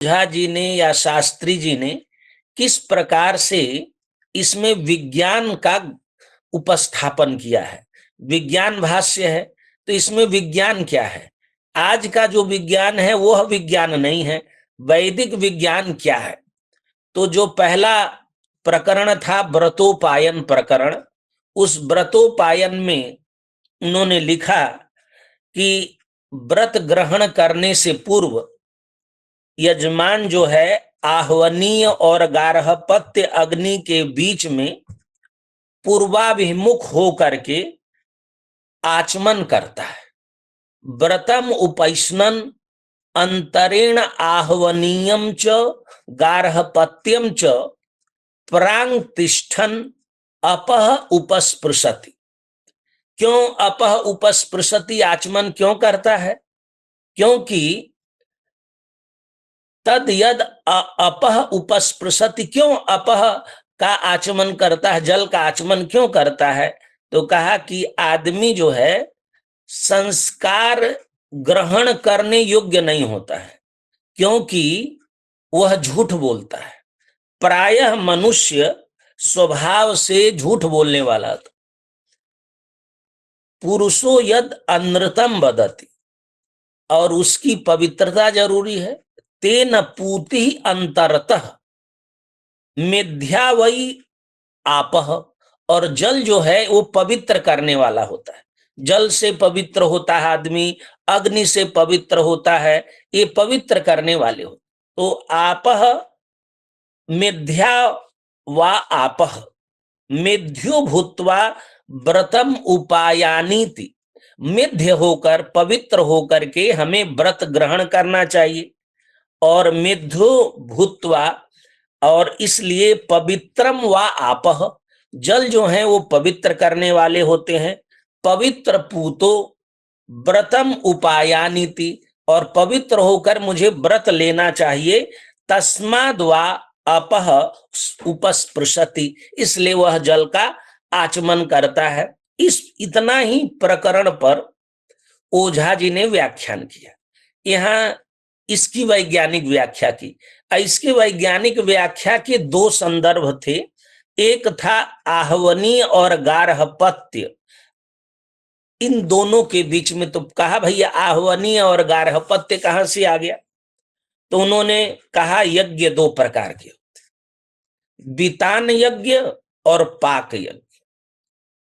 झा जी ने या शास्त्री जी ने किस प्रकार से इसमें विज्ञान का उपस्थापन किया है। विज्ञान भाष्य है तो इसमें विज्ञान क्या है। आज का जो विज्ञान है वह विज्ञान नहीं है, वैदिक विज्ञान क्या है। तो जो पहला प्रकरण था व्रतोपायन प्रकरण, उस व्रतोपायन में उन्होंने लिखा कि व्रत ग्रहण करने से पूर्व यजमान जो है आह्वनीय और गार्हपत्य अग्नि के बीच में पूर्वाभिमुख हो करके आचमन करता है। व्रतम उपैष्णन अंतरेण आह्वनीयम च गार्हपत्यम च प्रांग तिष्ठन अपह उपस्पृशति। क्यों अपह उपस्पृशति आचमन क्यों करता है? क्योंकि तद यद अपह उपस्पृशति, क्यों अपह का आचमन करता है, जल का आचमन क्यों करता है? तो कहा कि आदमी जो है संस्कार ग्रहण करने योग्य नहीं होता है, क्योंकि वह झूठ बोलता है। प्रायः मनुष्य स्वभाव से झूठ बोलने वाला था। पुरुषो यद अनृतम वदति, और उसकी पवित्रता जरूरी है। तेन पूति अंतरतः मिथ्या वही आपह, और जल जो है वो पवित्र करने वाला होता है। जल से पवित्र होता है आदमी, अग्नि से पवित्र होता है, ये पवित्र करने वाले हो। तो आपह मिथ्या वा आपह मिथ्यो भूत्वा व्रतम उपायानीति, मिथ्य होकर पवित्र होकर के हमें व्रत ग्रहण करना चाहिए। और मिथ्यो भूत्वा, और इसलिए पवित्रम वा आपह, जल जो है वो पवित्र करने वाले होते हैं। पवित्र पूतो व्रतम उपायानीति, और पवित्र होकर मुझे व्रत लेना चाहिए। तस्माद् वा अपह उपस्पृशति, इसलिए वह जल का आचमन करता है। इस इतना ही प्रकरण पर ओझा जी ने व्याख्यान किया। यहाँ इसकी वैज्ञानिक व्याख्या की। इसकी वैज्ञानिक व्याख्या के दो संदर्भ थे। एक था आह्वनीय और गार्हपत्य, इन दोनों के बीच में। तो कहा भैया आह्वनीय और गार्हपत्य कहां से आ गया? तो उन्होंने कहा यज्ञ दो प्रकार के होते, वितान यज्ञ और पाक यज्ञ।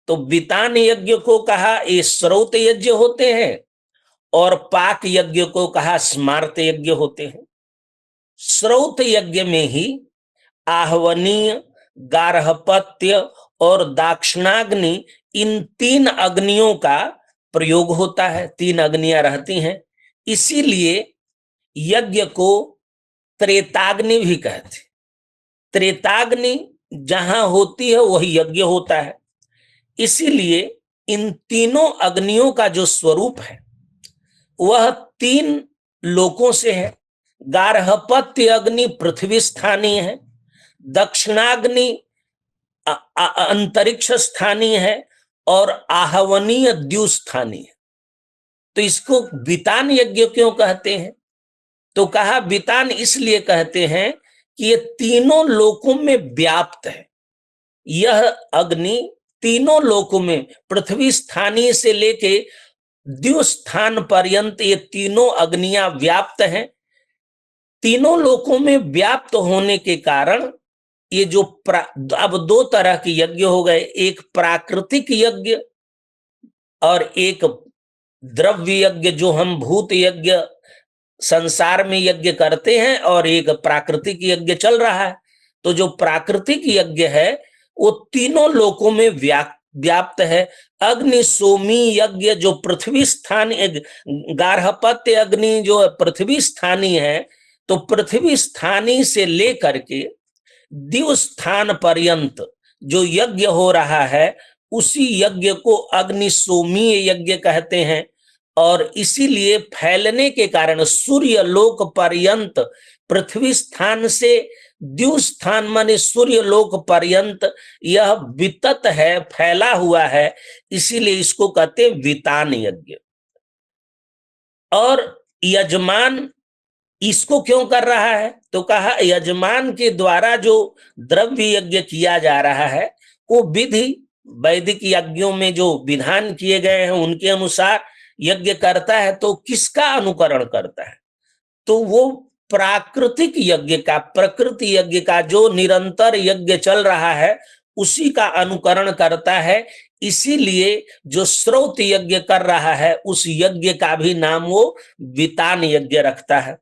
तो वितान यज्ञ को कहा ये श्रौत यज्ञ होते हैं, और पाक यज्ञ को कहा स्मार्त यज्ञ होते हैं। श्रौत यज्ञ में ही आह्वनीय, गार्हपत्य और दाक्षिणाग्नि, इन तीन अग्नियों का प्रयोग होता है। तीन अग्नियां रहती हैं, इसीलिए यज्ञ को त्रेताग्नि भी कहते। त्रेताग्नि जहां होती है वही यज्ञ होता है। इसीलिए इन तीनों अग्नियों का जो स्वरूप है वह तीन लोकों से है। गार्हपत्य अग्नि पृथ्वी स्थानीय है, दक्षिणाग्नि अंतरिक्ष स्थानीय है, और आह्वनीय द्युस्थानीय है। तो इसको वितान यज्ञ क्यों कहते हैं? तो कहा वितान इसलिए कहते हैं कि ये तीनों लोकों में व्याप्त है। यह अग्नि तीनों लोकों में, पृथ्वी स्थानीय से लेके द्युस्थान पर्यंत ये तीनों अग्नियां व्याप्त हैं। तीनों लोकों में व्याप्त होने के कारण ये जो अब दो तरह के यज्ञ हो गए, एक प्राकृतिक यज्ञ और एक द्रव्य यज्ञ, जो हम भूत यज्ञ संसार में यज्ञ करते हैं, और एक प्राकृतिक यज्ञ चल रहा है। तो जो प्राकृतिक यज्ञ है वो तीनों लोकों में व्याप्त है। अग्नि सोमी यज्ञ जो पृथ्वी स्थानीय, गार्हपत्य अग्नि जो पृथ्वी स्थानीय है, तो पृथ्वी स्थानीय से लेकर के दिव स्थान पर्यंत जो यज्ञ हो रहा है उसी यज्ञ को अग्नि सोमीय यज्ञ कहते हैं। और इसीलिए फैलने के कारण सूर्य लोक पर्यंत, पृथ्वी स्थान से द्यु स्थान माने सूर्य लोक पर्यंत यह वितत है, फैला हुआ है, इसीलिए इसको कहते हैं वितान यज्ञ। और यजमान इसको क्यों कर रहा है? तो कहा यजमान के द्वारा जो द्रव्य यज्ञ किया जा रहा है वो विधि वैदिक यज्ञों में जो विधान किए गए हैं उनके अनुसार यज्ञ करता है। तो किसका अनुकरण करता है? तो वो प्राकृतिक यज्ञ का, प्रकृति यज्ञ का, जो निरंतर यज्ञ चल रहा है उसी का अनुकरण करता है। इसीलिए जो श्रौत यज्ञ कर रहा है उस यज्ञ का भी नाम वो वितान यज्ञ रखता है।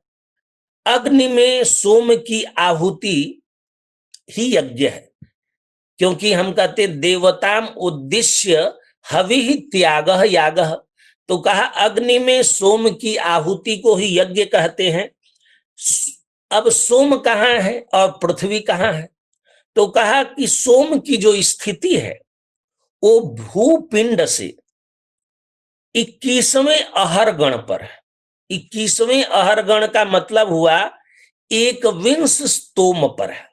अग्नि में सोम की आहुति ही यज्ञ है, क्योंकि हम कहते देवताम उद्देश्य हवि त्याग याग। तो कहा अग्नि में सोम की आहुति को ही यज्ञ कहते हैं। अब सोम कहाँ है और पृथ्वी कहाँ है? तो कहा कि सोम की जो स्थिति है वो भूपिंड से 21वें अहरगण पर है। 21वें अहरगण का मतलब हुआ 21 स्तोम पर है।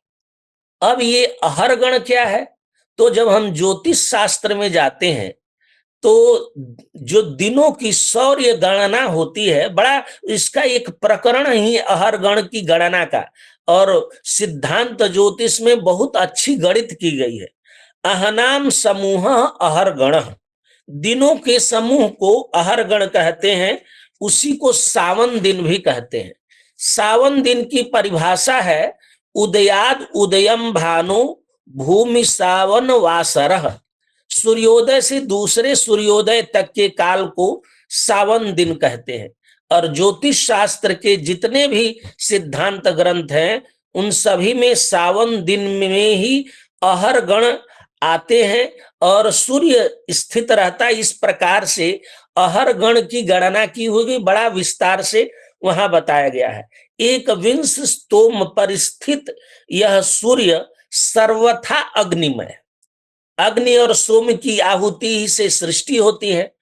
अब ये अहरगण क्या है? तो जब हम ज्योतिष शास्त्र में जाते हैं तो जो दिनों की सौर्य गणना होती है, बड़ा इसका एक प्रकरण ही अहरगण की गणना का, और सिद्धांत ज्योतिष में बहुत अच्छी गणित की गई है। अहनाम समूह अहरगण, दिनों के समूह को अहरगण कहते हैं। उसी को सावन दिन भी कहते हैं। सावन दिन की परिभाषा है उदयाद उदयम भानु भूमि सावन वासरः। सूर्योदय से दूसरे सूर्योदय तक के काल को सावन दिन कहते हैं। और ज्योतिष शास्त्र के जितने भी सिद्धांत ग्रंथ हैं उन सभी में सावन दिन में ही अहरगण आते हैं और सूर्य स्थित रहता है। इस प्रकार से अहरगण की गणना की हुई बड़ा विस्तार से वहां बताया गया है। 21 स्तोम पर स्थित यह सूर्य सर्वथा अग्निमय, अग्नि और सोम की आहुति से सृष्टि होती है।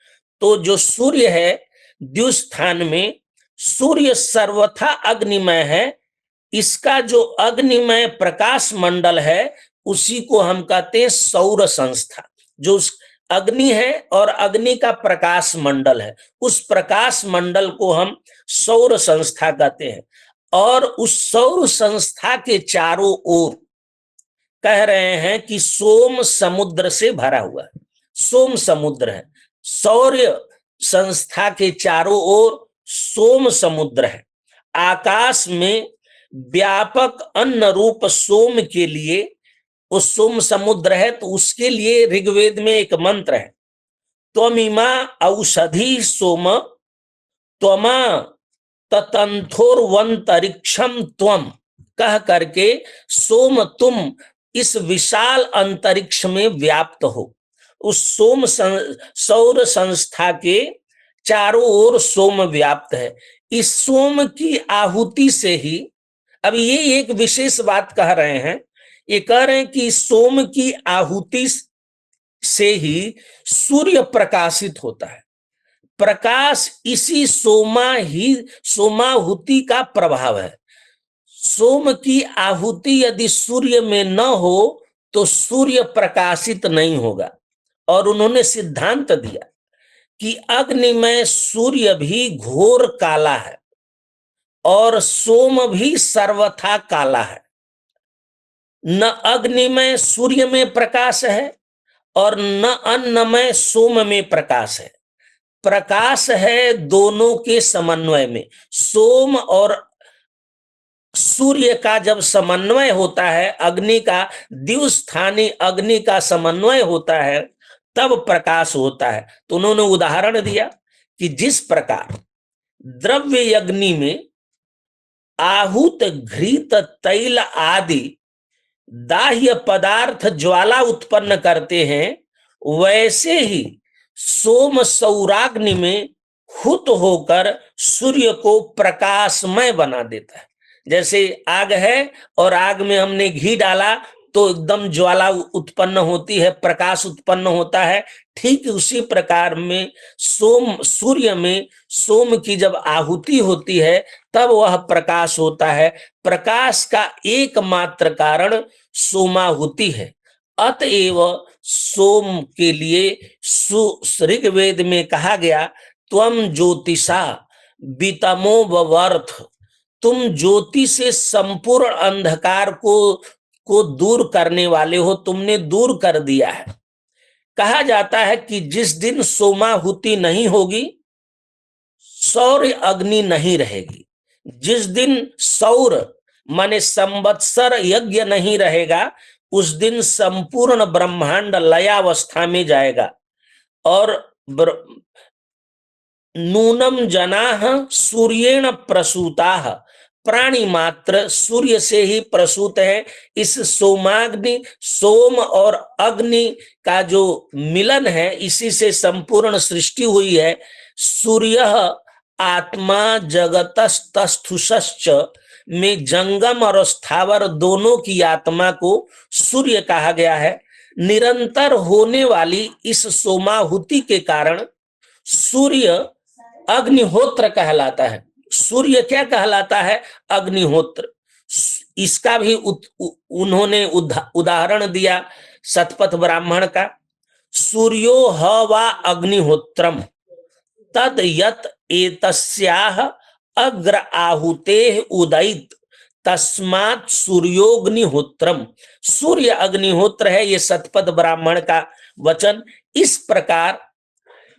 तो जो सूर्य है द्युस्थान में, सूर्य सर्वथा अग्निमय है। इसका जो अग्निमय प्रकाश मंडल है उसी को हम कहते हैं सौर संस्था। जो अग्नि है और अग्नि का प्रकाश मंडल है, उस प्रकाश मंडल को हम सौर संस्था कहते हैं। और उस सौर संस्था के चारों ओर कह रहे हैं कि सोम समुद्र से भरा हुआ है। सोम समुद्र है, सौर्य संस्था के चारों ओर सोम समुद्र है। आकाश में व्यापक अन्न रूप सोम के लिए वो सोम समुद्र है। तो उसके लिए ऋग्वेद में एक मंत्र है, त्वमिमा औषधि सोम त्वमा ततंथोर्वंतरिक्षम त्वम, कह करके सोम तुम इस विशाल अंतरिक्ष में व्याप्त हो। उस सोम सौर संस्था के चारों ओर सोम व्याप्त है। इस सोम की आहुति से ही, अब ये एक विशेष बात कह रहे हैं, ये कह रहे हैं कि सोम की आहुति से ही सूर्य प्रकाशित होता है। प्रकाश इसी सोमाहुति का प्रभाव है। सोम की आहुति यदि सूर्य में न हो तो सूर्य प्रकाशित नहीं होगा। और उन्होंने सिद्धांत दिया कि अग्नि में सूर्य भी घोर काला है और सोम भी सर्वथा काला है। न अग्नि में सूर्य में प्रकाश है और न अन्न में सोम में प्रकाश है। प्रकाश है दोनों के समन्वय में। सोम और सूर्य का जब समन्वय होता है, अग्नि का, द्युस्थानी अग्नि का समन्वय होता है, तब प्रकाश होता है। तो उन्होंने उदाहरण दिया कि जिस प्रकार द्रव्य अग्नि में आहूत घृत तैल आदि दाह्य पदार्थ ज्वाला उत्पन्न करते हैं, वैसे ही सोम सौराग्नि में हुत होकर सूर्य को प्रकाशमय बना देता है। जैसे आग है और आग में हमने घी डाला तो एकदम ज्वाला उत्पन्न होती है, प्रकाश उत्पन्न होता है। ठीक उसी प्रकार में सूर्य में सोम की जब आहुति होती है तब वह प्रकाश होता है। प्रकाश का एकमात्र कारण सोमाहुति है। अतएव सोम के लिए ऋग्वेद में कहा गया त्वम ज्योतिषा वितमो वर्थ, तुम ज्योति से संपूर्ण अंधकार को दूर करने वाले हो, तुमने दूर कर दिया है। कहा जाता है कि जिस दिन सोमाहुति नहीं होगी, सौर अग्नि नहीं रहेगी। जिस दिन सौर माने संवत्सर यज्ञ नहीं रहेगा, उस दिन संपूर्ण ब्रह्मांड लयावस्था में जाएगा। और नूनम जनाः सूर्येण प्रसूताः, प्राणी मात्र सूर्य से ही प्रसूत है। इस सोमाग्नि, सोम और अग्नि का जो मिलन है, इसी से संपूर्ण सृष्टि हुई है। सूर्य आत्मा जगतस्तस्थुषश्च में जंगम और स्थावर दोनों की आत्मा को सूर्य कहा गया है। निरंतर होने वाली इस सोमाहुति के कारण सूर्य अग्निहोत्र कहलाता है। सूर्य क्या कहलाता है? अग्निहोत्र। इसका भी उन्होंने उदाहरण दिया शतपथ ब्राह्मण का। सूर्यो ह वा अग्निहोत्रम तद यत एतस्याह अग्र आहुतेः उदयित तस्मात् सूर्योग्निहोत्रम। सूर्य अग्निहोत्र है, ये शतपथ ब्राह्मण का वचन। इस प्रकार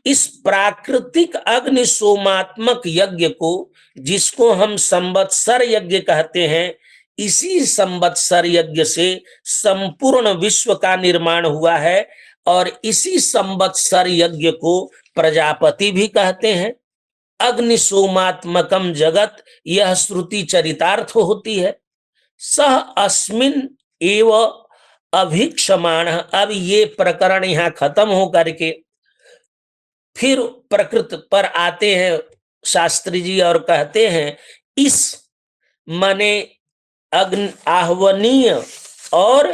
इस प्राकृतिक अग्नि सोमात्मक यज्ञ को, जिसको हम संवत्सर यज्ञ कहते हैं, इसी संवत्सर यज्ञ से संपूर्ण विश्व का निर्माण हुआ है। और इसी संवत्सर यज्ञ को प्रजापति भी कहते हैं। अग्नि सोमात्मकम जगत, यह श्रुति चरितार्थ होती है। सह अस्मिन एव अभीक्षमाण। अब ये प्रकरण यहाँ खत्म हो करके फिर प्रकृत पर आते हैं शास्त्री जी और कहते हैं, इस माने अग्नि आह्वनीय और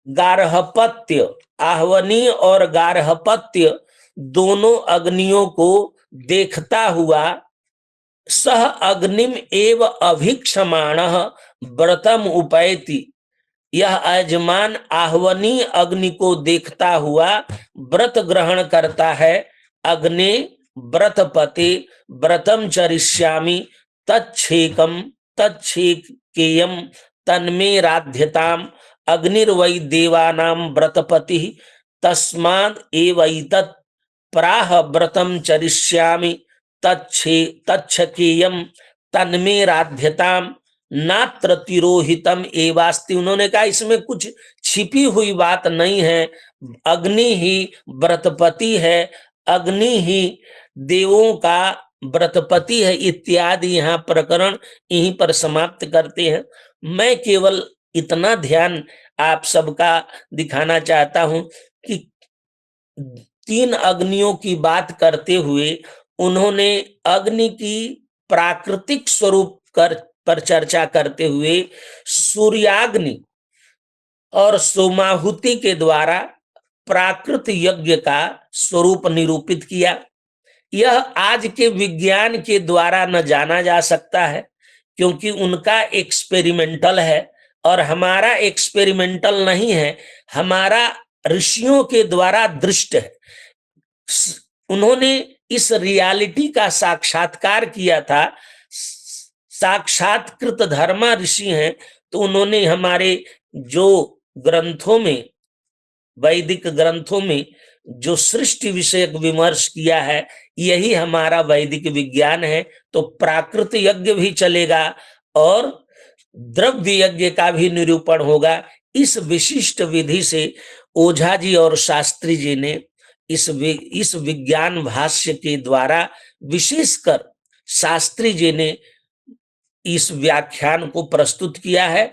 गार्हपत्य, आह्वनीय और गार्हपत्य दोनों अग्नियों को देखता हुआ सह अग्निम एव अभीक्षमाणः व्रतम उपैति। यह यजमान आह्वनीय अग्नि को देखता हुआ व्रत ग्रहण करता है। अग्ने व्रतपते व्रतम चरिष्यामि तच्छेकम तच्छेकेयम तन्मे राध्यताम अग्निर्वै देवानां व्रतपति तस्माद् एवैतत् प्राह व्रतम चरिष्यामि तच्छकेयम तन्मे राध्यताम नात्र तिरोहितम एवास्ति। उन्होंने कहा इसमें कुछ छिपी हुई बात नहीं है। अग्नि ही व्रतपति है, अग्नि ही देवों का व्रतपति है। इत्यादि यहाँ प्रकरण यहीं पर समाप्त करते हैं। मैं केवल इतना ध्यान आप सबका दिखाना चाहता हूं कि 3 अग्नियों की बात करते हुए उन्होंने अग्नि की प्राकृतिक स्वरूप पर चर्चा करते हुए सूर्याग्नि और सोमाहुति के द्वारा प्राकृत यज्ञ का स्वरूप निरूपित किया। यह आज के विज्ञान के द्वारा न जाना जा सकता है, क्योंकि उनका एक्सपेरिमेंटल है और हमारा एक्सपेरिमेंटल नहीं है, हमारा ऋषियों के द्वारा दृष्ट है। उन्होंने इस रियलिटी का साक्षात्कार किया था। साक्षात्कृत धर्मा ऋषि हैं, तो उन्होंने हमारे जो ग्रंथों में, वैदिक ग्रंथों में जो सृष्टि विषयक विमर्श किया है, यही हमारा वैदिक विज्ञान है। तो प्राकृत यज्ञ भी चलेगा और द्रव्य यज्ञ का भी निरूपण होगा। इस विशिष्ट विधि से ओझा जी और शास्त्री जी ने इस विज्ञान भाष्य के द्वारा, विशेषकर शास्त्री जी ने इस व्याख्यान को प्रस्तुत किया है